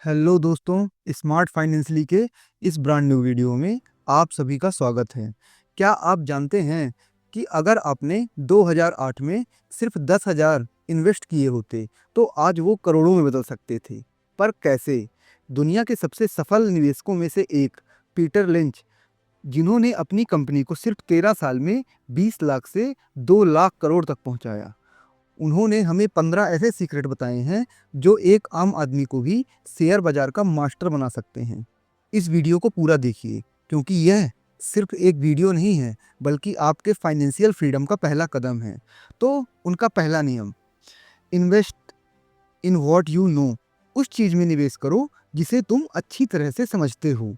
Hello दोस्तों, smart फाइनेंसली के इस ब्रांड न्यू वीडियो में आप सभी का स्वागत है। क्या आप जानते हैं कि अगर आपने 2008 में सिर्फ 10,000 इन्वेस्ट किए होते तो आज वो करोड़ों में बदल सकते थे। पर कैसे? दुनिया के सबसे सफल निवेशकों में से एक पीटर लिंच, जिन्होंने अपनी कंपनी को सिर्फ 13 साल में 20 लाख से 2 लाख करोड़ तक पहुंचाया, उन्होंने हमें 15 ऐसे सीक्रेट बताए हैं जो एक आम आदमी को भी शेयर बाजार का मास्टर बना सकते हैं। इस वीडियो को पूरा देखिए, क्योंकि यह सिर्फ एक वीडियो नहीं है, बल्कि आपके फाइनेंशियल फ्रीडम का पहला कदम है। तो उनका पहला नियम, invest in what you know. उस चीज़ में निवेश करो जिसे तुम अच्छी तरह से समझते हो।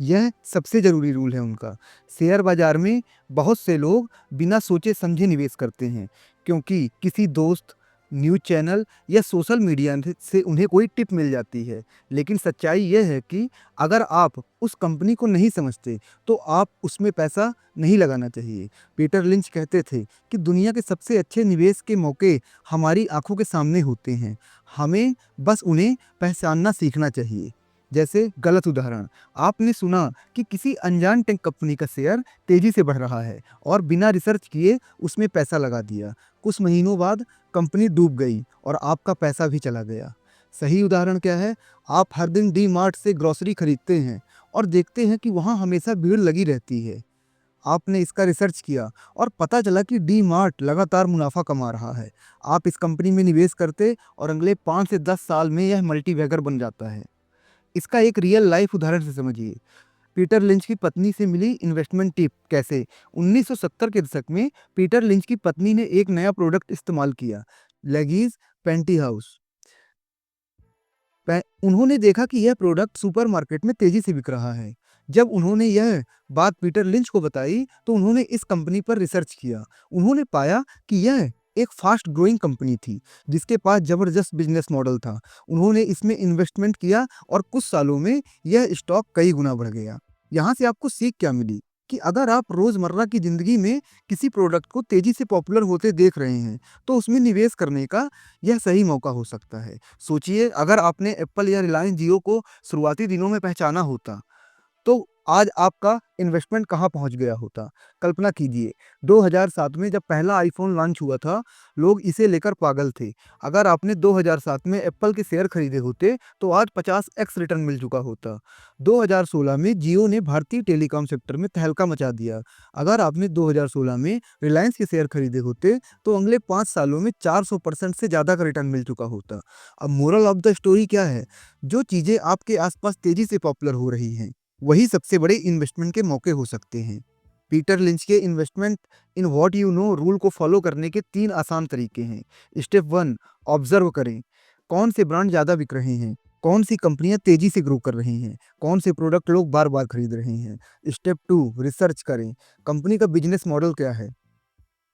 यह सबसे ज़रूरी रूल है उनका। शेयर बाज़ार में बहुत से लोग बिना सोचे समझे निवेश करते हैं, क्योंकि किसी दोस्त, न्यूज़ चैनल या सोशल मीडिया से उन्हें कोई टिप मिल जाती है। लेकिन सच्चाई यह है कि अगर आप उस कंपनी को नहीं समझते, तो आप उसमें पैसा नहीं लगाना चाहिए। पीटर लिंच कहते थे कि दुनिया के सबसे अच्छे निवेश के मौके हमारी आंखों के सामने होते हैं, हमें बस उन्हें पहचानना सीखना चाहिए। जैसे गलत उदाहरण, आपने सुना कि किसी अनजान टेक कंपनी का शेयर तेजी से बढ़ रहा है और बिना रिसर्च किए उसमें पैसा लगा दिया। कुछ महीनों बाद कंपनी डूब गई और आपका पैसा भी चला गया। सही उदाहरण क्या है? आप हर दिन डी मार्ट से ग्रोसरी खरीदते हैं और देखते हैं कि वहाँ हमेशा भीड़ लगी रहती है। आपने इसका रिसर्च किया और पता चला कि डी मार्ट लगातार मुनाफा कमा रहा है। आप इस कंपनी में निवेश करते और अगले 5 से 10 साल में यह मल्टीबैगर बन जाता है। इसका एक रियल लाइफ उदाहरण से समझिए। पीटर लिंच की पत्नी से मिली इन्वेस्टमेंट टिप कैसे? 1970 के दशक में पीटर लिंच की पत्नी ने एक नया प्रोडक्ट इस्तेमाल किया, लेगीज पैंटी हाउस। उन्होंने देखा कि यह प्रोडक्ट सुपरमार्केट में तेजी से बिक रहा है। जब उन्होंने यह बात पीटर लिंच को बताई, तो उन्होंने इस कंपनी पर रिसर्च किया। उन्होंने पाया कि यह एक फास्ट ग्रोइंग कंपनी थी, जिसके पास जबरदस्त बिजनेस मॉडल था। उन्होंने इसमें इन्वेस्टमेंट किया और कुछ सालों में यह स्टॉक कई गुना बढ़ गया। यहाँ से आपको सीख क्या मिली? कि अगर आप रोजमर्रा की जिंदगी में किसी प्रोडक्ट को तेजी से पॉपुलर होते देख रहे हैं, तो उसमें निवेश करने का यह सही मौका हो सकता है। सोचिए, अगर आपने एप्पल या रिलायंस जियो को शुरुआती दिनों में पहचाना होता, तो आज आपका इन्वेस्टमेंट कहाँ पहुँच गया होता। कल्पना कीजिए, 2007 में जब पहला आईफ़ोन लॉन्च हुआ था, लोग इसे लेकर पागल थे। अगर आपने 2007 में एप्पल के शेयर खरीदे होते, तो आज 50x रिटर्न मिल चुका होता। 2016 में जियो ने भारतीय टेलीकॉम सेक्टर में तहलका मचा दिया। अगर आपने 2016 में रिलायंस के शेयर खरीदे होते, तो अगले 5 सालों में 400% से ज़्यादा का रिटर्न मिल चुका होता। अब मोरल ऑफ द स्टोरी क्या है? जो चीज़ें आपके आसपास तेज़ी से पॉपुलर हो रही हैं, वही सबसे बड़े इन्वेस्टमेंट के मौके हो सकते हैं। पीटर लिंच के investment in what you know rule को फॉलो करने के 3 आसान तरीके हैं। स्टेप 1, ऑब्जर्व करें। कौन से ब्रांड ज़्यादा बिक रहे हैं? कौन सी कंपनियां तेजी से ग्रो कर रही हैं? कौन से प्रोडक्ट लोग बार-बार खरीद रहे हैं? स्टेप 2, रिसर्च करें। कंपनी का बिजनेस मॉडल क्या है?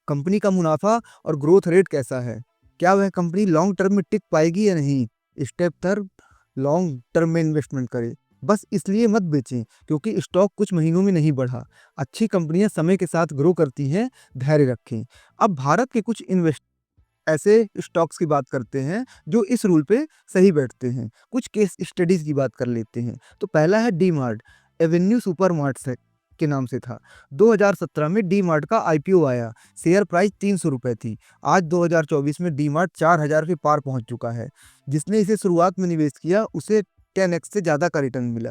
कंपनी का मुनाफा और ग्रोथ रेट कैसा है? क्या वह कंपनी लॉन्ग टर्म में टिक पाएगी या नहीं? स्टेप 3, लॉन्ग टर्म में इन्वेस्टमेंट करें। बस इसलिए मत बेचें क्योंकि स्टॉक कुछ महीनों में नहीं बढ़ा। अच्छी कंपनियां समय के साथ ग्रो करती हैं, धैर्य रखें। अब भारत के कुछ इन्वेस्ट ऐसे स्टॉक्स की बात करते हैं जो इस रूल पे सही बैठते हैं। कुछ केस स्टडीज की बात कर लेते हैं। तो पहला है D mart, Avenue super mart से के नाम से था। 2017 में डी मार्ट का आईपीओ आया। शेयर प्राइस 300 रुपए थी। आज 2024 में डी मार्ट 4,000 के पार पहुंच चुका है। जिसने इसे शुरुआत में निवेश किया, उसे 10x से ज़्यादा का रिटर्न मिला।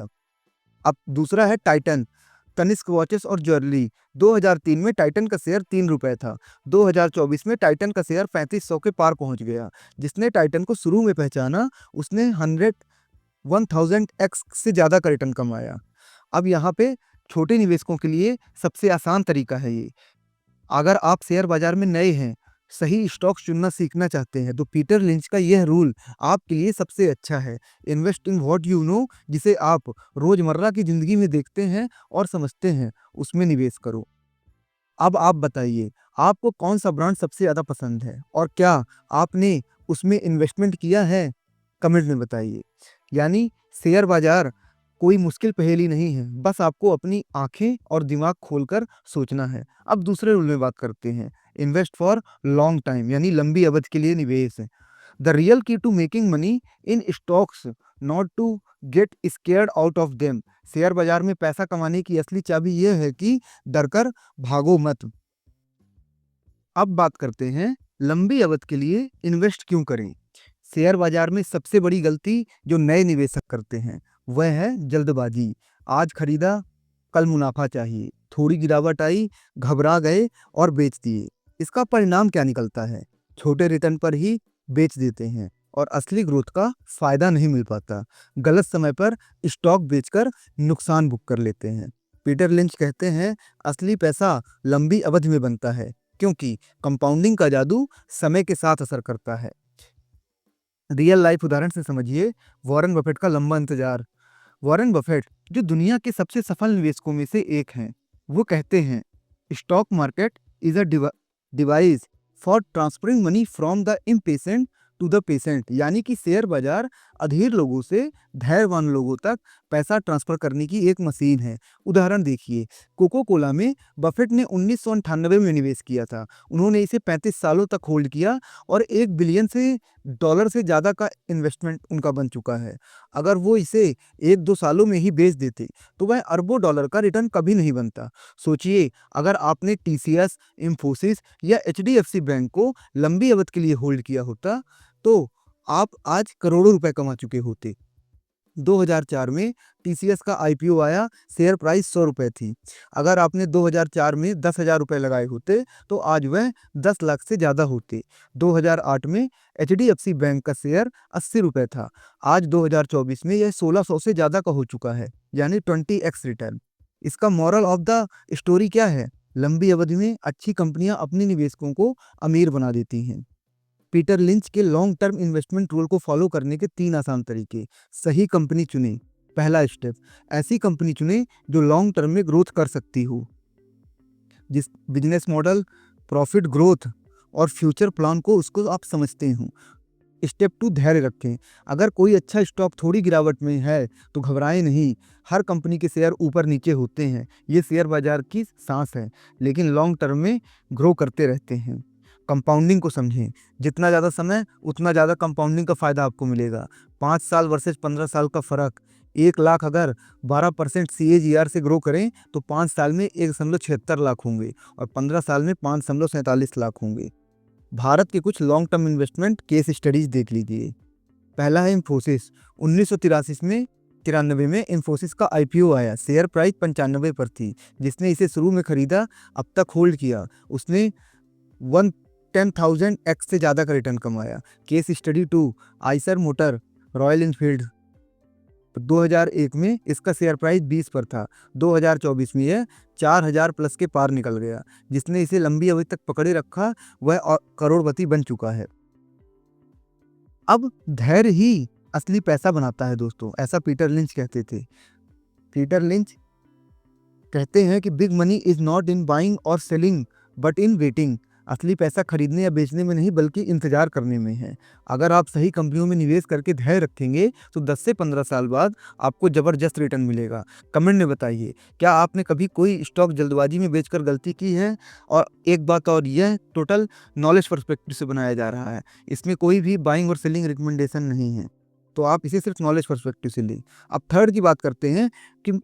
अब दूसरा है टाइटन, तनिष्क वॉचेस और ज्वेलरी। 2003 में टाइटन का शेयर 3 रुपए था। 2024 में टाइटन का शेयर 3500 के पार पहुंच गया। जिसने टाइटन को शुरू में पहचाना, उसने 1000x से ज़्यादा का रिटर्न कमाया। अब यहाँ पे छोटे निवेशकों के लिए सबसे आसान तरीका है ये। अगर आप शेयर बाजार में नए हैं, सही स्टॉक्स चुनना सीखना चाहते हैं, तो पीटर लिंच का यह रूल आपके लिए सबसे अच्छा है। Invest in what you know, जिसे आप रोजमर्रा की जिंदगी में देखते हैं और समझते हैं, उसमें निवेश करो। अब आप बताइए, आपको कौन सा ब्रांड सबसे ज़्यादा पसंद है और क्या आपने उसमें इन्वेस्टमेंट किया है? कमेंट में बताइए। यानी शेयर बाजार कोई मुश्किल पहेली नहीं है, बस आपको अपनी आंखें और दिमाग खोलकर सोचना है। अब दूसरे रूल में बात करते हैं, इन्वेस्ट फॉर लॉन्ग टाइम, यानी लंबी अवधि के लिए निवेश है। The real key to making money in stocks not to get scared out of them. Share बाजार में पैसा कमाने की असली चाबी यह है कि डरकर भागो मत। अब बात करते हैं लंबी अवधि के लिए इन्वेस्ट क्यों करें। शेयर बाजार में सबसे बड़ी गलती जो नए निवेशक करते हैं वह है जल्दबाजी। आज खरीदा, कल मुनाफा चाहिए, थोड़ी गिरावट आई, घबरा गए और बेच दिए। इसका परिणाम क्या निकलता है? छोटे रिटर्न पर ही बेच देते हैं और असली ग्रोथ का फायदा नहीं मिल पाता। गलत समय पर स्टॉक बेचकर नुकसान बुक कर लेते हैं। पीटर लिंच कहते हैं असली पैसा लंबी अवधि में बनता है क्योंकि कंपाउंडिंग का जादू समय के साथ असर करता है। रियल लाइफ उदाहरण से समझिए वॉरेन बफेट का लंबा इंतजार। वॉरेन बफेट जो दुनिया के सबसे सफल निवेशकों में से एक हैं, वो कहते हैं stock market is a device for transferring money from the impatient to the patient. यानी कि शेयर बाजार अधीर लोगों से धैर्यवान लोगों तक पैसा ट्रांसफर करने की एक मशीन है। उदाहरण देखिए, कोको कोला में बफेट ने 1998 में निवेश किया था। उन्होंने इसे 35 सालों तक होल्ड किया और $1 बिलियन से ज़्यादा का इन्वेस्टमेंट उनका बन चुका है। अगर वो इसे 1-2 सालों में ही बेच देते तो वह अरबों डॉलर का रिटर्न कभी नहीं बनता। सोचिए, अगर आपने टीसीएस, इंफोसिस या एचडीएफसी बैंक को लंबी अवधि के लिए होल्ड किया होता तो आप आज करोड़ों रुपए कमा चुके होते। 2004 में टीसीएस का आईपीओ आया, शेयर प्राइस 100 रुपए थी। अगर आपने 2004 में 10,000 रुपए लगाए होते तो आज वह 10 लाख से ज़्यादा होते। 2008 में एचडीएफसी बैंक का शेयर 80 रुपए था। आज 2024 में यह 1600 से ज़्यादा का हो चुका है, यानी 20x रिटर्न। इसका मॉरल ऑफ द स्टोरी क्या है? लंबी अवधि में अच्छी कंपनियां अपने निवेशकों को अमीर बना देती हैं। पीटर लिंच के लॉन्ग टर्म इन्वेस्टमेंट रूल को फॉलो करने के 3 आसान तरीके। सही कंपनी चुनें। पहला स्टेप, ऐसी कंपनी चुनें जो लॉन्ग टर्म में ग्रोथ कर सकती हो, जिस बिजनेस मॉडल, प्रॉफिट ग्रोथ और फ्यूचर प्लान को उसको आप समझते हो। स्टेप 2, धैर्य रखें। अगर कोई अच्छा स्टॉक थोड़ी गिरावट में है तो घबराएं नहीं। हर कंपनी के शेयर ऊपर नीचे होते हैं, ये शेयर बाजार की सांस है, लेकिन लॉन्ग टर्म में ग्रो करते रहते हैं। कंपाउंडिंग को समझें। जितना ज़्यादा समय उतना ज़्यादा कंपाउंडिंग का फ़ायदा आपको मिलेगा। 5 साल वर्सेस 15 साल का फ़र्क। 1 लाख अगर 12% CAGR से ग्रो करें तो 5 साल में 1.76 लाख होंगे और 15 साल में 5.47 लाख होंगे। भारत के कुछ long term investment case studies देख लीजिए। पहला है इंफोसिस। 1993 में इंफोसिस का आईपीओ आया, शेयर प्राइस 95 पर थी। जिसने इसे शुरू में खरीदा अब तक होल्ड किया, उसने 10,000x से ज़्यादा का रिटर्न कमाया। Case study 2, Eicher motor royal Enfield. 2001 में इसका शेयर प्राइस 20 पर था। 2024 में यह 4,000 प्लस के पार निकल गया। जिसने इसे लंबी अवधि तक पकड़े रखा वह करोड़पति बन चुका है। अब धैर्य ही असली पैसा बनाता है दोस्तों, ऐसा पीटर लिंच कहते थे। पीटर लिंच कहते हैं कि big money is not in buying और सेलिंग बट इन वेटिंग। असली पैसा खरीदने या बेचने में नहीं बल्कि इंतजार करने में है। अगर आप सही कंपनियों में निवेश करके धैर्य रखेंगे तो 10 से 15 साल बाद आपको ज़बरदस्त रिटर्न मिलेगा। कमेंट में बताइए, क्या आपने कभी कोई स्टॉक जल्दबाजी में बेचकर गलती की है? और एक बात और, यह टोटल नॉलेज पर्सपेक्टिव से बनाया जा रहा है, इसमें कोई भी बाइंग और सेलिंग रिकमेंडेशन नहीं है, तो आप इसे सिर्फ नॉलेज पर्सपेक्टिव से लें। अब थर्ड की बात करते हैं कि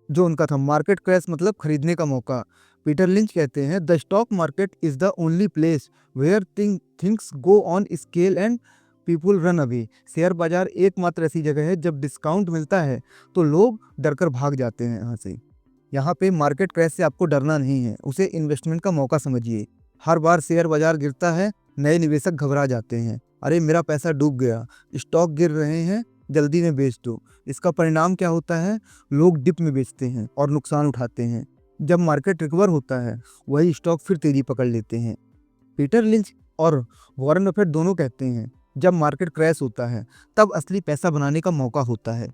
जो उनका था मार्केट क्रैश मतलब खरीदने का मौका। पीटर लिंच कहते हैं the stock market is the only place where things go on scale and people run away. Share बाजार एकमात्र ऐसी जगह है जब डिस्काउंट मिलता है तो लोग डरकर भाग जाते हैं यहाँ से। यहाँ पे मार्केट क्रैश से आपको डरना नहीं है, उसे इन्वेस्टमेंट का मौका समझिए। हर बार शेयर बाजार गिरता है नए निवेशक घबरा जाते हैं, अरे मेरा पैसा डूब गया, स्टॉक गिर रहे हैं, जल्दी में बेच दो। इसका परिणाम क्या होता है? लोग डिप में बेचते हैं और नुकसान उठाते हैं। जब मार्केट रिकवर होता है वही स्टॉक फिर तेजी पकड़ लेते हैं। पीटर लिंच और वॉरेन बफेट दोनों कहते हैं जब मार्केट क्रैश होता है तब असली पैसा बनाने का मौका होता है।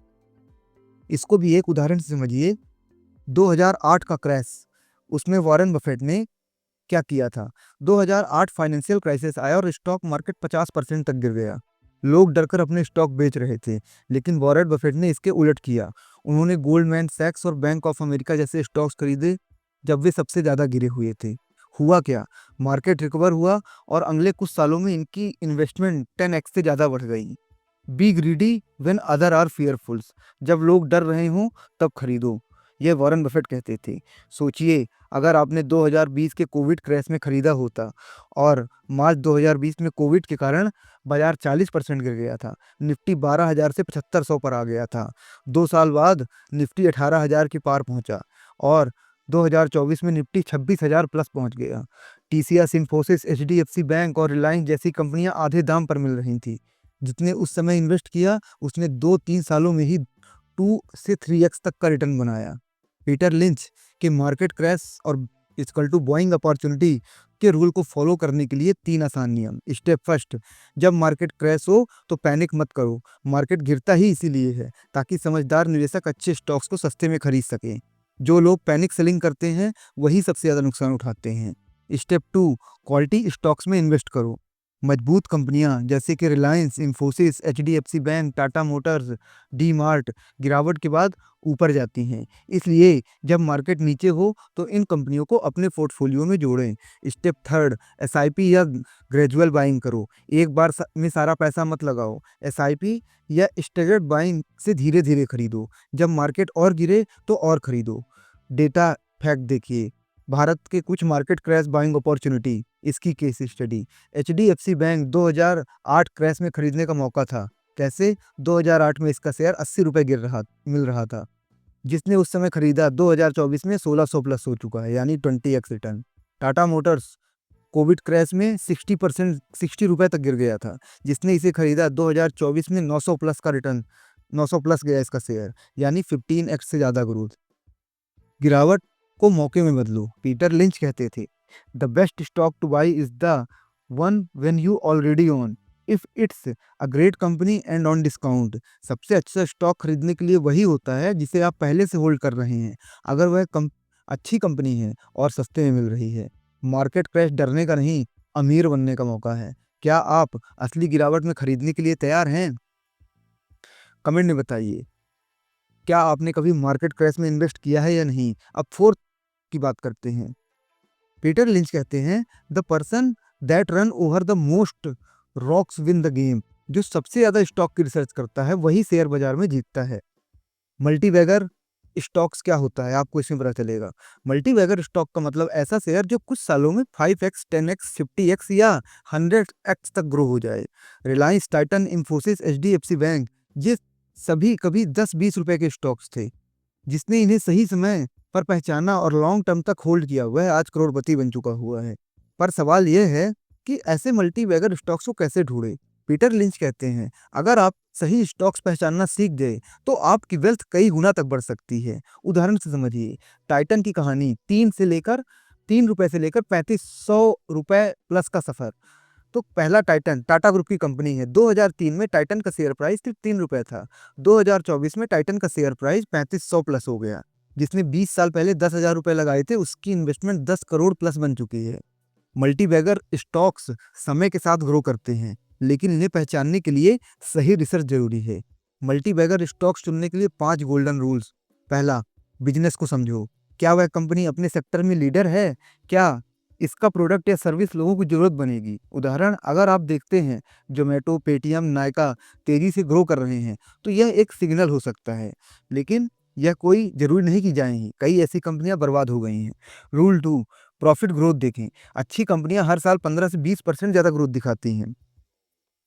इसको भी एक उदाहरण से समझिए। 2008 का क्रैश, उसमें वॉरेन बफेट ने क्या किया था? 2008 फाइनेंशियल क्राइसिस आया और स्टॉक मार्केट 50% तक गिर गया। लोग डरकर अपने स्टॉक बेच रहे थे, लेकिन वॉरेन बफेट ने इसके उलट किया। उन्होंने गोल्डमैन सैक्स और बैंक ऑफ अमेरिका जैसे स्टॉक्स खरीदे जब वे सबसे ज़्यादा गिरे हुए थे। हुआ क्या? मार्केट रिकवर हुआ और अगले कुछ सालों में इनकी इन्वेस्टमेंट 10x से ज़्यादा बढ़ गई। Be greedy when other are fearfuls. जब लोग डर रहे हों तब खरीदो, ये वॉरेन बफेट कहते थे। सोचिए, अगर आपने 2020 के कोविड क्रैश में खरीदा होता और मार्च 2020 में कोविड के कारण बाजार 40% गिर गया था, निफ्टी 12,000 से 7500 पर आ गया था। 2 साल बाद निफ्टी 18,000 के पार पहुंचा और 2024 में निफ्टी 26,000 प्लस पहुंच गया। टीसीएस, इन्फोसिस, एचडीएफसी बैंक और रिलायंस जैसी कंपनियां आधे दाम पर मिल रही थी। जितने उस समय इन्वेस्ट किया उसने 2-3 सालों में ही 2 से 3x तक का रिटर्न बनाया। पीटर लिंच के मार्केट क्रैश और इक्वल टू बाइंग अपॉर्चुनिटी के रूल को फॉलो करने के लिए 3 आसान नियम। स्टेप फर्स्ट, जब मार्केट क्रैश हो तो पैनिक मत करो। मार्केट गिरता ही इसीलिए है ताकि समझदार निवेशक अच्छे स्टॉक्स को सस्ते में खरीद सकें। जो लोग पैनिक सेलिंग करते हैं वही सबसे ज़्यादा नुकसान उठाते हैं। स्टेप टू, क्वालिटी स्टॉक्स में इन्वेस्ट करो। मजबूत कंपनियां जैसे कि Reliance, Infosys, HDFC bank, Tata Motors, D mart गिरावट के बाद ऊपर जाती हैं। इसलिए जब मार्केट नीचे हो तो इन कंपनियों को अपने पोर्टफोलियो में जोड़ें। स्टेप थर्ड, एसआईपी या ग्रेजुअल बाइंग करो। एक बार में सारा पैसा मत लगाओ। एसआईपी या स्टेगर्ड बाइंग से धीरे धीरे खरीदो। जब मार्केट और गिरे तो और खरीदो। डेटा फैक्ट देखिए, भारत के कुछ मार्केट क्रैश बाइंग अपॉर्चुनिटी। इसकी case study, HDFC bank 2008 crash में खरीदने का मौका था। कैसे? 2008 में इसका शेयर 80 रुपए मिल रहा था। जिसने उस समय खरीदा 2024 में 1600 प्लस हो चुका है, यानी 20x return. Tata Motors Covid crash में 60 रुपए तक गिर गया था। जिसने इसे खरीदा 2024 में 900 प्लस का रिटर्न, 900 प्लस गया इसका शेयर, यानी 15x से ज़्यादा ग्रोथ। गिरावट को मौके में बदलो। पीटर लिंच कहते थे, the best stock two by is the one when you already own if it's a great company and on discount. सबसे अच्छा स्टॉक खरीदने के लिए वही होता है जिसे आप पहले से होल्ड कर रहे हैं, अगर वह अच्छी कंपनी है और सस्ते में मिल रही है। मार्केट क्रैश डरने का नहीं, अमीर बनने का मौका है। क्या आप असली गिरावट में खरीदने के लिए तैयार हैं? कमेंट में बताइए। क्या आपने कभी मार्केट क्रैश में इन्वेस्ट किया है या नहीं? अब फोर्थ की बात करते हैं। पीटर लिंच कहते हैं, the person that run over the most rocks win the game. जो सबसे ज्यादा स्टॉक की रिसर्च करता है वही शेयर बाजार में जीतता है। मल्टीबैगर स्टॉक्स क्या होता है आपको इसमें पता चलेगा। मल्टीबैगर स्टॉक का मतलब ऐसा शेयर जो कुछ सालों में 5x, 10x, 50x या 100x तक ग्रो हो जाए। Reliance, Titan, Infosys, HDFC bank, ये सभी कभी 10-20 रुपए के स्टॉक्स थे। जिसने इन्हें सही समय पर पहचाना और लॉन्ग टर्म तक होल्ड किया वह आज करोड़पति बन चुका हुआ है। पर सवाल यह है कि ऐसे मल्टीबैगर स्टॉक्स को कैसे ढूंढे। पीटर लिंच कहते हैं, अगर आप सही स्टॉक्स पहचानना सीख गए तो आपकी वेल्थ कई गुना तक बढ़ सकती है। उदाहरण से समझिए, टाइटन की कहानी, 3 रुपए से लेकर 3500 रुपए प्लस का सफर। तो पहला टाइटन टाटा ग्रुप की कंपनी है। 2003 में टाइटन का शेयर प्राइस सिर्फ 3 रुपए था। 2024 में टाइटन का शेयर प्राइस 3500 प्लस हो गया। जिसने 20 साल पहले 10,000 रुपए लगाए थे उसकी इन्वेस्टमेंट 10 करोड़ प्लस बन चुकी है। मल्टीबैगर स्टॉक्स समय के साथ ग्रो करते हैं, लेकिन इन्हें पहचानने के लिए सही रिसर्च जरूरी है। मल्टीबैगर स्टॉक्स चुनने के लिए 5 गोल्डन रूल्स। पहला, बिजनेस को समझो। क्या वह कंपनी अपने सेक्टर में लीडर है? क्या इसका प्रोडक्ट या सर्विस लोगों की जरूरत बनेगी? उदाहरण, अगर आप देखते हैं जोमेटो, पेटीएम, नायका तेजी से ग्रो कर रहे हैं तो यह एक सिग्नल हो सकता है, लेकिन यह कोई जरूरी नहीं कि जाएंगी। कई ऐसी कंपनियां बर्बाद हो गई हैं। रूल 2, प्रॉफिट ग्रोथ देखें। अच्छी कंपनियां हर साल 15 से 20% ज़्यादा ग्रोथ दिखाती हैं।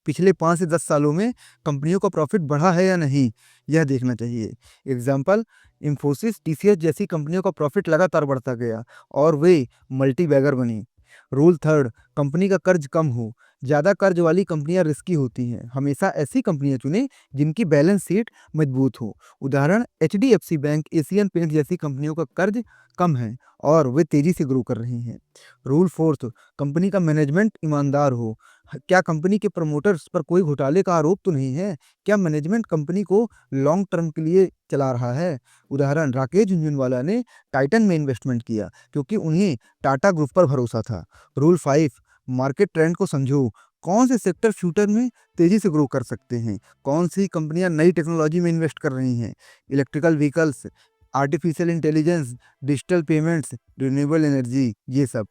पिछले 5 से 10 सालों में कंपनियों का प्रॉफिट बढ़ा है या नहीं, यह देखना चाहिए। एग्जाम्पल, इन्फोसिस, टीसीएस जैसी कंपनियों का प्रॉफिट लगातार बढ़ता गया और वे मल्टीबैगर बनी। रूल थर्ड, कंपनी का कर्ज कम हो। ज़्यादा कर्ज वाली कंपनियां रिस्की होती हैं। हमेशा ऐसी कंपनियां चुनें जिनकी बैलेंस शीट मजबूत हो। उदाहरण, एचडीएफसी बैंक, एशियन पेंट जैसी कंपनियों का कर्ज कम है और वे तेजी से ग्रो कर रही हैं। रूल फोर्थ, कंपनी का मैनेजमेंट ईमानदार हो। क्या कंपनी के प्रमोटर्स पर कोई घोटाले का आरोप तो नहीं है? क्या मैनेजमेंट कंपनी को लॉन्ग टर्म के लिए चला रहा है? उदाहरण, राकेश झुनझुनवाला ने टाइटन में इन्वेस्टमेंट किया क्योंकि उन्हें टाटा ग्रुप पर भरोसा था। रूल 5, मार्केट ट्रेंड को समझो। कौन से सेक्टर फ्यूचर में तेजी से ग्रो कर सकते हैं? कौन सी कंपनियां नई टेक्नोलॉजी में इन्वेस्ट कर रही हैं? Electrical vehicles, artificial intelligence, digital payments, renewable energy, ये सब।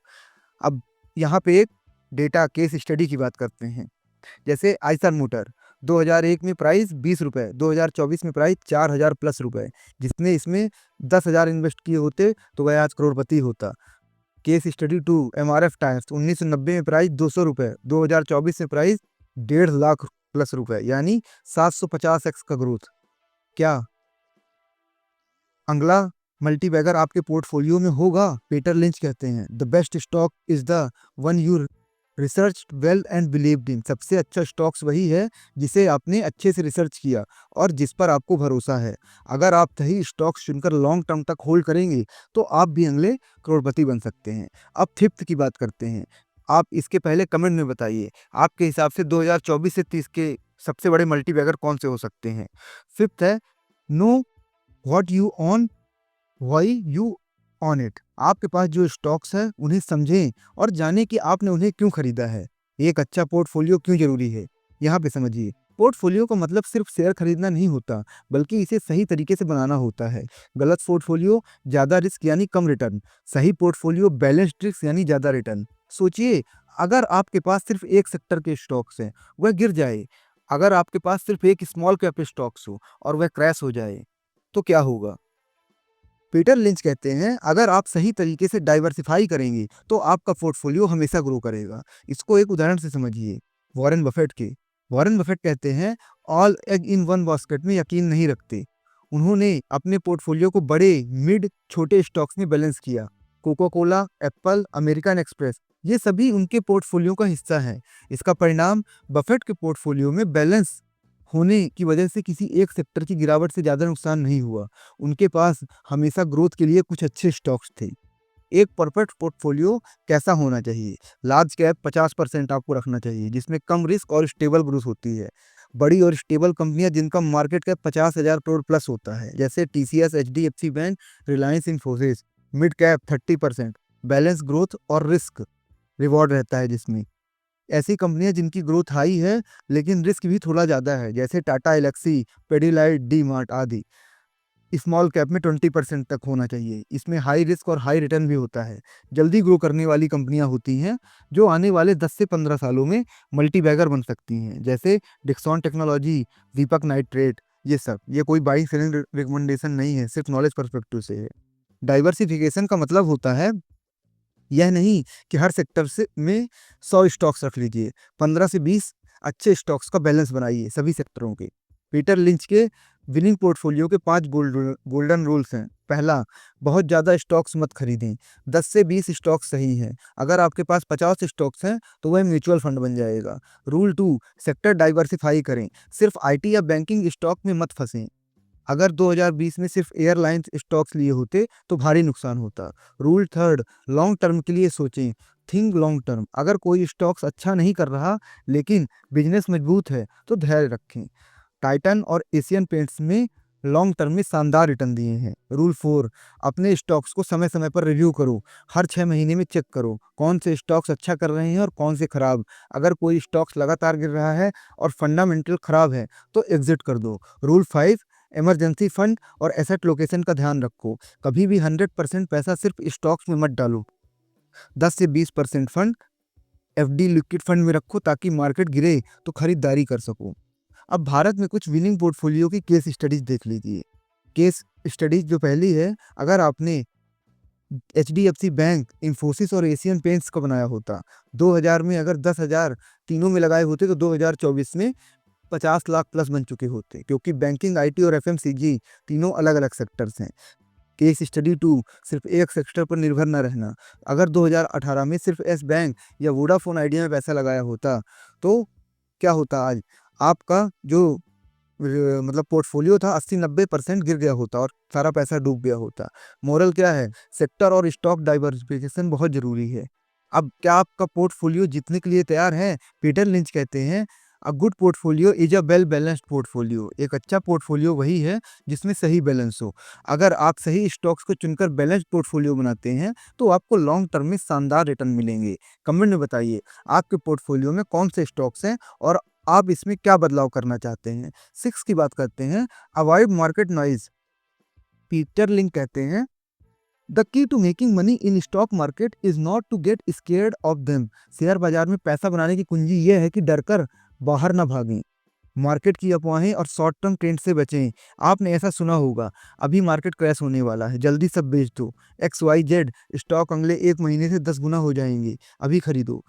अब यहाँ पे एक डेटा केस स्टडी की बात करते हैं। जैसे आइसर मोटर 2001 में प्राइस 20 रुपए, 2024 में प्राइस 4000 प्लस रुपए। जिसने इसमें 10,000 इन्वेस्ट किए होते तो वह आज करोड़पति होता। केस स्टडी 2 एमआरएफ टायर्स 1990 में प्राइस 200 रुपए, 2024 में प्राइस 1.5 लाख प्लस रुपए, यानी 750x का ग्रोथ। क्या अगला मल्टीबैगर आपके पोर्टफोलियो में होगा? पीटर लिंच कहते हैं the best stock is the one you research well and believed in. सबसे अच्छा स्टॉक्स वही है जिसे आपने अच्छे से रिसर्च किया और जिस पर आपको भरोसा है। अगर आप सही स्टॉक्स चुनकर लॉन्ग टर्म तक होल्ड करेंगे तो आप भी अगले करोड़पति बन सकते हैं। अब फिफ्थ की बात करते हैं। आप इसके पहले कमेंट में बताइए आपके हिसाब से 2024 से 30 के सबसे बड़े मल्टीबैगर कौन से हो सकते हैं। फिफ्थ है know what you on why you on it. आपके पास जो स्टॉक्स है उन्हें समझें और जानें कि आपने उन्हें क्यों खरीदा है। एक अच्छा पोर्टफोलियो क्यों जरूरी है, यहाँ पे समझिए। पोर्टफोलियो का मतलब सिर्फ शेयर खरीदना नहीं होता, बल्कि इसे सही तरीके से बनाना होता है। गलत पोर्टफोलियो ज्यादा रिस्क यानी कम रिटर्न, सही पोर्टफोलियो बैलेंस्ड रिस्क यानी ज्यादा रिटर्न। सोचिए, अगर आपके पास सिर्फ एक सेक्टर के स्टॉक्स हैं, वह गिर जाए। अगर आपके पास सिर्फ एक स्मॉल कैप स्टॉक्स हो और वह क्रैश हो जाए तो क्या होगा? पीटर लिंच कहते हैं अगर आप सही तरीके से डाइवर्सिफाई करेंगे तो आपका पोर्टफोलियो हमेशा ग्रो करेगा। इसको एक उदाहरण से समझिए, वॉरेन बफेट के। वॉरेन बफेट कहते हैं all egg in one basket में यकीन नहीं रखते। उन्होंने अपने पोर्टफोलियो को बड़े मिड छोटे स्टॉक्स में बैलेंस किया। Coca Cola, Apple, American express, ये सभी उनके पोर्टफोलियो का हिस्सा हैं। इसका परिणाम बफेट के पोर्टफोलियो में बैलेंस होने की वजह से किसी एक सेक्टर की गिरावट से ज़्यादा नुकसान नहीं हुआ। उनके पास हमेशा ग्रोथ के लिए कुछ अच्छे स्टॉक्स थे। एक परफेक्ट पोर्टफोलियो कैसा होना चाहिए? लार्ज कैप 50% आपको रखना चाहिए, जिसमें कम रिस्क और स्टेबल ग्रोथ होती है। बड़ी और स्टेबल कंपनियां जिनका मार्केट कैप 50,000 करोड़ प्लस होता है, जैसे TCS, HDFC bank, Reliance Infosys. Mid cap 30%, balance growth और रिस्क रिवॉर्ड रहता है जिसमें। ऐसी कंपनियां जिनकी ग्रोथ हाई है लेकिन रिस्क भी थोड़ा ज़्यादा है, जैसे Tata Alexei, Pidilite, D mart आदि। स्मॉल कैप में 20% तक होना चाहिए। इसमें हाई रिस्क और हाई रिटर्न भी होता है। जल्दी ग्रो करने वाली कंपनियां होती हैं जो आने वाले 10 से 15 सालों में मल्टी बैगर बन सकती हैं, जैसे डिक्सॉन टेक्नोलॉजी, दीपक नाइट्रेट। ये सब, ये कोई बाइंग सेलिंग रिकमेंडेशन नहीं है, सिर्फ नॉलेज पर्सपेक्टिव से है। डाइवर्सिफिकेशन का मतलब होता है यह नहीं कि हर सेक्टर से में 100 स्टॉक्स रख लीजिए। 15 से 20 अच्छे स्टॉक्स का बैलेंस बनाइए सभी सेक्टरों के। पीटर लिंच के विनिंग पोर्टफोलियो के 5 गोल्डन रूल्स हैं। पहला, बहुत ज़्यादा स्टॉक्स मत खरीदें। 10 से 20 स्टॉक्स सही हैं। अगर आपके पास 50 स्टॉक्स हैं तो वह म्यूचुअल फंड बन जाएगा। रूल 2, सेक्टर डाइवर्सिफाई करें। सिर्फ आईटी या बैंकिंग स्टॉक में मत फंसें। अगर 2020 में सिर्फ एयरलाइंस स्टॉक्स लिए होते तो भारी नुकसान होता। रूल 3, लॉन्ग टर्म के लिए सोचें। Think long term. अगर कोई स्टॉक्स अच्छा नहीं कर रहा लेकिन बिजनेस मजबूत है तो धैर्य रखें। टाइटन और एशियन पेंट्स में लॉन्ग टर्म में शानदार रिटर्न दिए हैं। रूल 4, अपने स्टॉक्स को समय समय पर रिव्यू करो। हर 6 महीने में चेक करो कौन से स्टॉक्स अच्छा कर रहे हैं और कौन से खराब। अगर कोई स्टॉक्स लगातार गिर रहा है और फंडामेंटल खराब है तो एग्जिट कर दो। रूल 5, इमरजेंसी फंड और एसेट लोकेशन का ध्यान रखो। कभी भी 100% पैसा सिर्फ स्टॉक्स में मत डालो। 10 से 20% फंड एफडी लिक्विड फंड में रखो ताकि मार्केट गिरे तो खरीदारी कर सको। अब भारत में कुछ विनिंग पोर्टफोलियो की केस स्टडीज देख लीजिए। केस स्टडीज जो पहली है, अगर आपने एचडीएफसी बैंक, इंफोसिस और एशियन पेंट्स का बनाया होता, 2000 में अगर 10,000 तीनों में लगाए होते तो 2024 में 50 लाख प्लस बन चुके होते, क्योंकि बैंकिंग, आईटी और एफएमसीजी तीनों अलग अलग सेक्टर्स हैं। केस स्टडी 2, सिर्फ एक सेक्टर पर निर्भर न रहना। अगर 2018 में सिर्फ एस बैंक या वोडाफोन आइडिया में पैसा लगाया होता तो क्या होता आज? आपका जो मतलब पोर्टफोलियो था 80-90% गिर गया होता और सारा पैसा डूब गया होता। मोरल क्या है? सेक्टर और स्टॉक डाइवर्सिफिकेशन बहुत जरूरी है। अब क्या आपका पोर्टफोलियो जीतने के लिए तैयार है? पीटर लिंच कहते हैं a good portfolio is a well balanced portfolio. एक अच्छा पोर्टफोलियो वही है जिसमें सही बैलेंस हो। अगर आप सही स्टॉक्स को चुनकर बैलेंस्ड पोर्टफोलियो बनाते हैं तो आपको लॉन्ग टर्म में शानदार रिटर्न मिलेंगे। कमेंट में बताइए आपके पोर्टफोलियो में कौन से स्टॉक्स हैं और आप इसमें क्या बदलाव करना चाहते हैं। 6 की बात करते हैं, avoid market noise. Peter Lynch कहते हैं the key to making money in stock market is not to get scared of them. Share बाजार में पैसा बनाने की कुंजी यह है कि डर कर बाहर ना भागें। मार्केट की अफवाहें और शॉर्ट टर्म ट्रेंड से बचें। आपने ऐसा सुना होगा, अभी मार्केट क्रैश होने वाला है, जल्दी सब बेच दो। एक्स वाई जेड स्टॉक अगले 1 महीने से 10 गुना हो जाएंगे, अभी खरीदो।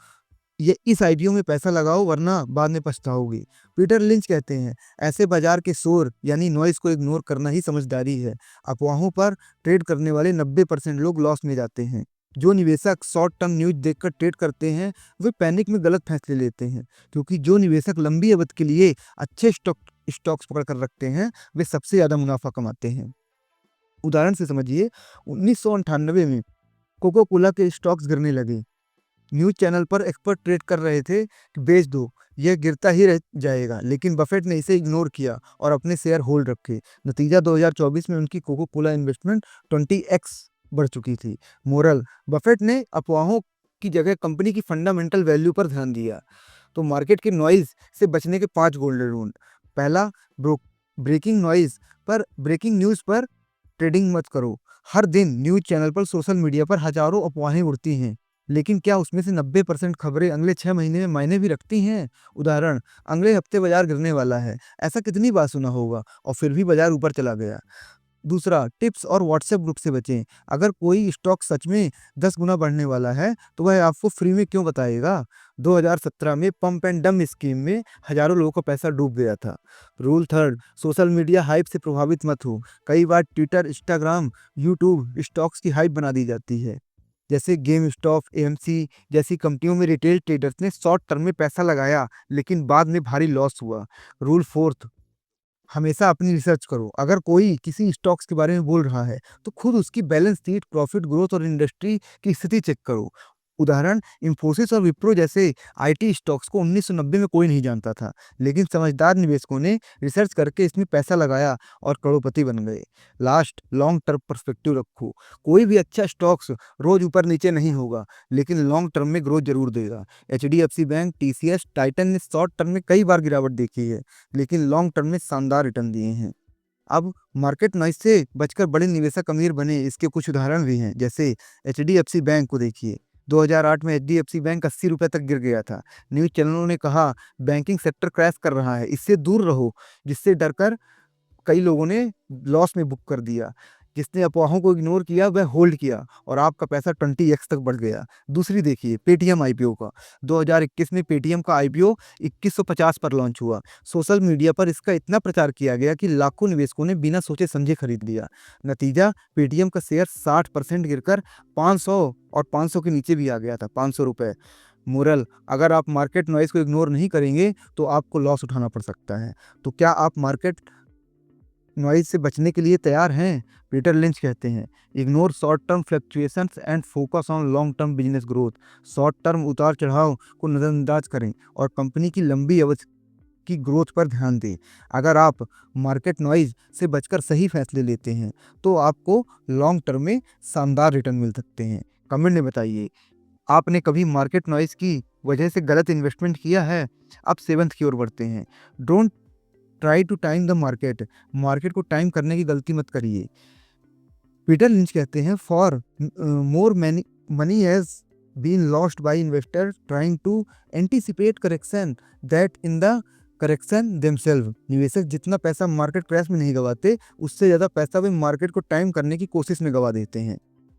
ये इस आईपीओ में पैसा लगाओ वरना बाद में पछताओगे। पीटर लिंच कहते हैं, ऐसे बाजार के शोर यानी नॉइस को इग्नोर करना ही समझदारी है। अफवाहों पर ट्रेड करने वाले 90% लोग लॉस में जाते हैं। जो निवेशक शॉर्ट टर्म न्यूज देखकर ट्रेड करते हैं वे पैनिक में गलत फैसले लेते हैं, क्योंकि जो निवेशक लंबी अवधि के लिए अच्छे स्टॉक्स पकड़ कर रखते हैं वे सबसे ज्यादा मुनाफा कमाते हैं। उदाहरण से समझिए, 1998 में कोको कोला के स्टॉक्स गिरने लगे। न्यूज़ चैनल पर एक्सपर्ट ट्रेड कर रहे थे कि बेच दो, यह गिरता ही रह जाएगा, लेकिन बफेट ने इसे इग्नोर किया और अपने शेयर होल्ड रखे। नतीजा 2024 में उनकी कोको कोला इन्वेस्टमेंट 20x बढ़ चुकी थी। मोरल, बफेट ने अफवाहों की जगह कंपनी की फंडामेंटल वैल्यू पर ध्यान दिया। तो मार्केट के नॉइज से बचने के 5 गोल्डन रूल। पहला, ब्रेकिंग न्यूज़ पर ट्रेडिंग मत करो। हर दिन न्यूज़ चैनल पर, सोशल मीडिया पर हजारों अफवाहें उड़ती हैं, लेकिन क्या उसमें से 90% खबरें अगले 6 महीने में मायने भी रखती हैं? उदाहरण, अगले हफ्ते बाजार गिरने वाला है, ऐसा कितनी बार सुना होगा और फिर भी बाजार ऊपर चला गया। दूसरा, टिप्स और व्हाट्सएप ग्रुप से बचें। अगर कोई स्टॉक सच में 10 गुना बढ़ने वाला है तो वह आपको फ्री में क्यों बताएगा? 2017 में पंप एंड डम स्कीम में हजारों लोगों का पैसा डूब गया था। Rule third, social media hype से प्रभावित मत हो। कई बार ट्विटर, इंस्टाग्राम, यूट्यूब स्टॉक्स की हाइप बना दी जाती है। जैसे गेम स्टॉप, एएमसी जैसी कंपनियों में रिटेल ट्रेडर्स ने शॉर्ट टर्म में पैसा लगाया, लेकिन बाद में भारी लॉस हुआ। रूल फोर्थ, हमेशा अपनी रिसर्च करो। अगर कोई किसी स्टॉक्स के बारे में बोल रहा है तो खुद उसकी बैलेंस शीट, प्रॉफिट ग्रोथ और इंडस्ट्री की स्थिति चेक करो। उदाहरण, इंफोसिस और विप्रो जैसे आईटी स्टॉक्स को 1990 में कोई नहीं जानता था, लेकिन समझदार निवेशकों ने रिसर्च करके इसमें पैसा लगाया और करोड़पति बन गए। लास्ट, लॉन्ग टर्म पर्सपेक्टिव रखो। कोई भी अच्छा स्टॉक्स रोज ऊपर नीचे नहीं होगा, लेकिन लॉन्ग टर्म में ग्रोथ जरूर देगा। एचडीएफसी बैंक, टीसीएस, टाइटन ने शॉर्ट टर्म में कई बार गिरावट देखी है, लेकिन लॉन्ग टर्म में शानदार रिटर्न दिए हैं। अब मार्केट नॉइज से बचकर बड़े निवेशक अमीर बने, इसके कुछ उदाहरण भी हैं। जैसे एचडीएफसी बैंक को देखिए, 2008 में एचडीएफसी बैंक 80 रुपए तक गिर गया था। न्यूज़ चैनलों ने कहा बैंकिंग सेक्टर क्रैश कर रहा है, इससे दूर रहो, जिससे डरकर कई लोगों ने लॉस में बुक कर दिया। जिसने अफवाहों को इग्नोर किया वह होल्ड किया और आपका पैसा 20x तक बढ़ गया। दूसरी देखिए, पेटीएम आईपीओ का। 2021 में पेटीएम का आईपीओ 2150 पर लॉन्च हुआ। सोशल मीडिया पर इसका इतना प्रचार किया गया कि लाखों निवेशकों ने बिना सोचे समझे खरीद लिया। नतीजा, पेटीएम का शेयर 60% गिरकर 500 और 500 के नीचे भी आ गया था, 500 रुपए। मोरल, अगर आप मार्केट नॉइज को इग्नोर नहीं करेंगे तो आपको लॉस उठाना पड़ सकता है। तो क्या आप मार्केट नॉइज से बचने के लिए तैयार हैं? पीटर लिंच कहते हैं, ignore short term fluctuations and focus on long term business growth. Short term उतार चढ़ाव को नज़रअंदाज करें और कंपनी की लंबी अवधि की ग्रोथ पर ध्यान दें। अगर आप मार्केट नॉइज से बचकर सही फैसले लेते हैं तो आपको लॉन्ग टर्म में शानदार रिटर्न मिल सकते हैं। कमेंट में बताइए, आपने कभी मार्केट नॉइज की वजह से गलत इन्वेस्टमेंट किया है? अब सेवंथ की ओर बढ़ते हैं। Don't try to time the market. Market को टाइम करने की गलती मत करिए। पीटर लिंच कहते हैं, for more money has been lost by investor trying to anticipate correction that in the correction themselves. निवेशक जितना पैसा मार्केट क्रैश में नहीं गवाते, उससे ज़्यादा पैसा वे मार्केट को टाइम करने की कोशिश में गवा देते हैं।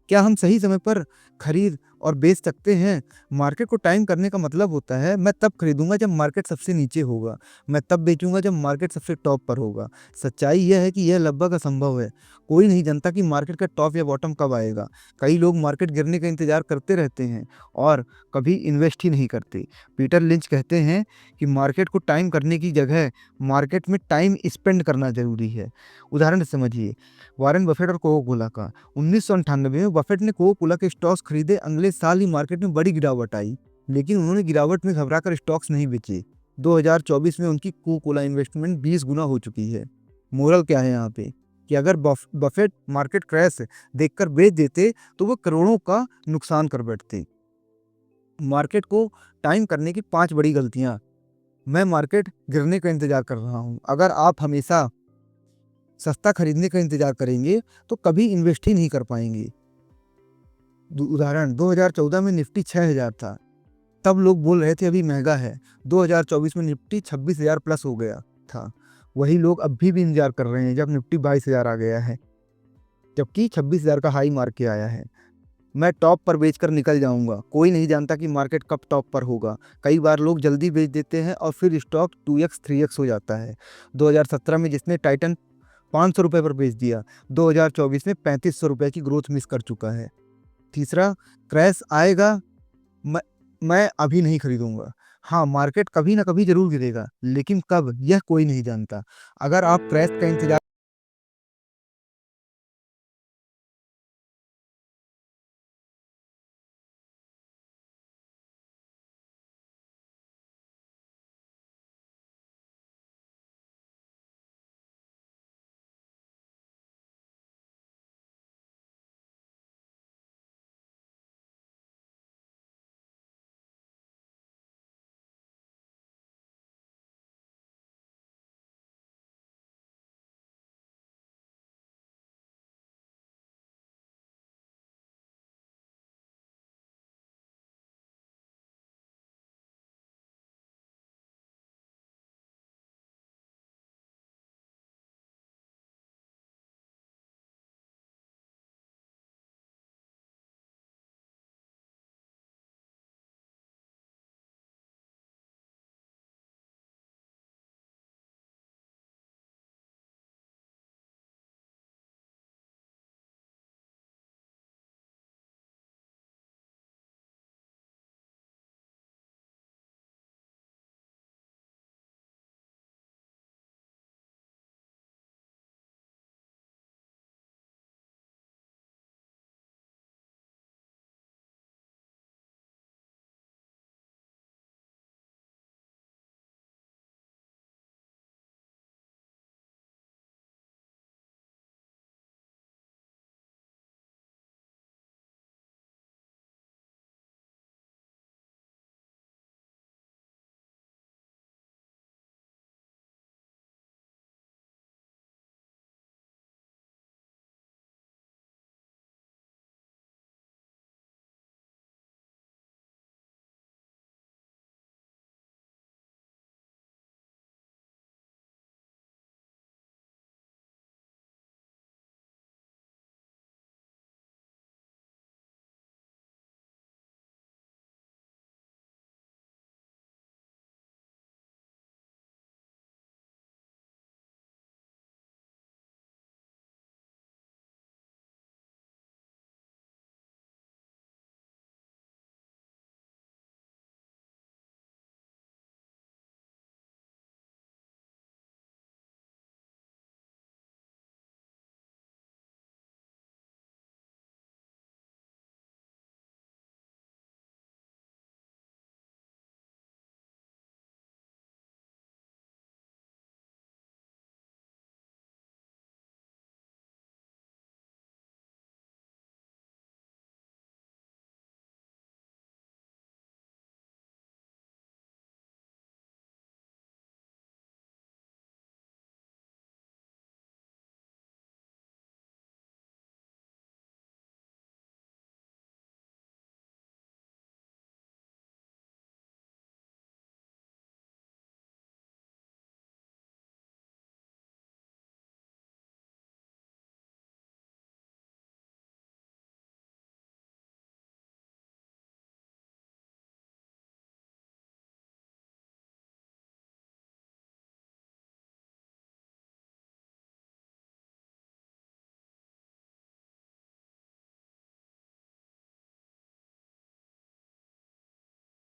क्या हम सही समय पर खरीद और बेच सकते हैं? मार्केट को टाइम करने का मतलब होता है, मैं तब खरीदूंगा जब मार्केट सबसे नीचे होगा, मैं तब बेचूंगा जब मार्केट सबसे टॉप पर होगा। सच्चाई यह है कि यह लगभग असंभव है। कोई नहीं जानता कि मार्केट का टॉप या बॉटम कब आएगा। कई लोग मार्केट गिरने का इंतजार करते रहते हैं और कभी इन्वेस्ट ही नहीं करते। पीटर लिंच कहते हैं कि मार्केट को टाइम करने की जगह मार्केट में टाइम स्पेंड करना जरूरी है। उदाहरण समझिए, वॉरेन बफेट और कोको कोला का। 1998 में बफेट ने कोको कोला के स्टॉक्स खरीदे, अगले साल ही मार्केट में बड़ी गिरावट आई, लेकिन उन्होंने गिरावट में घबराकर स्टॉक्स नहीं बेचे। 2024 में उनकी कोको कोला इन्वेस्टमेंट 20 गुना हो चुकी है। मोरल क्या है यहाँ पे, कि अगर बफेट मार्केट क्रैश देखकर बेच देते तो वो करोड़ों का नुकसान कर बैठते। मार्केट को टाइम करने की 5 बड़ी गलतियां। मैं मार्केट गिरने का इंतजार कर रहा हूँ। अगर आप हमेशा सस्ता खरीदने का इंतजार करेंगे तो कभी इन्वेस्ट ही नहीं कर पाएंगे। उदाहरण 2014 में निफ्टी 6000 था, तब लोग बोल रहे थे अभी महंगा है। 2024 में निफ्टी 26,000 प्लस हो गया था। वही लोग अभी भी इंतजार कर रहे हैं जब निफ्टी 22,000 आ गया है, जबकि 26,000 का हाई मार के आया है। मैं टॉप पर बेचकर निकल जाऊंगा। कोई नहीं जानता कि मार्केट कब टॉप पर होगा। कई बार लोग जल्दी बेच देते हैं और फिर स्टॉक 2x 3x हो जाता है। 2017 में जिसने टाइटन 500 रुपये पर बेच दिया, 2024 में 3500 रुपये की ग्रोथ मिस कर चुका है। तीसरा, क्रैश आएगा, मैं मैं अभी नहीं खरीदूंगा। हाँ, मार्केट कभी ना कभी जरूर गिरेगा, लेकिन कब यह कोई नहीं जानता। अगर आप क्रैश का इंतजार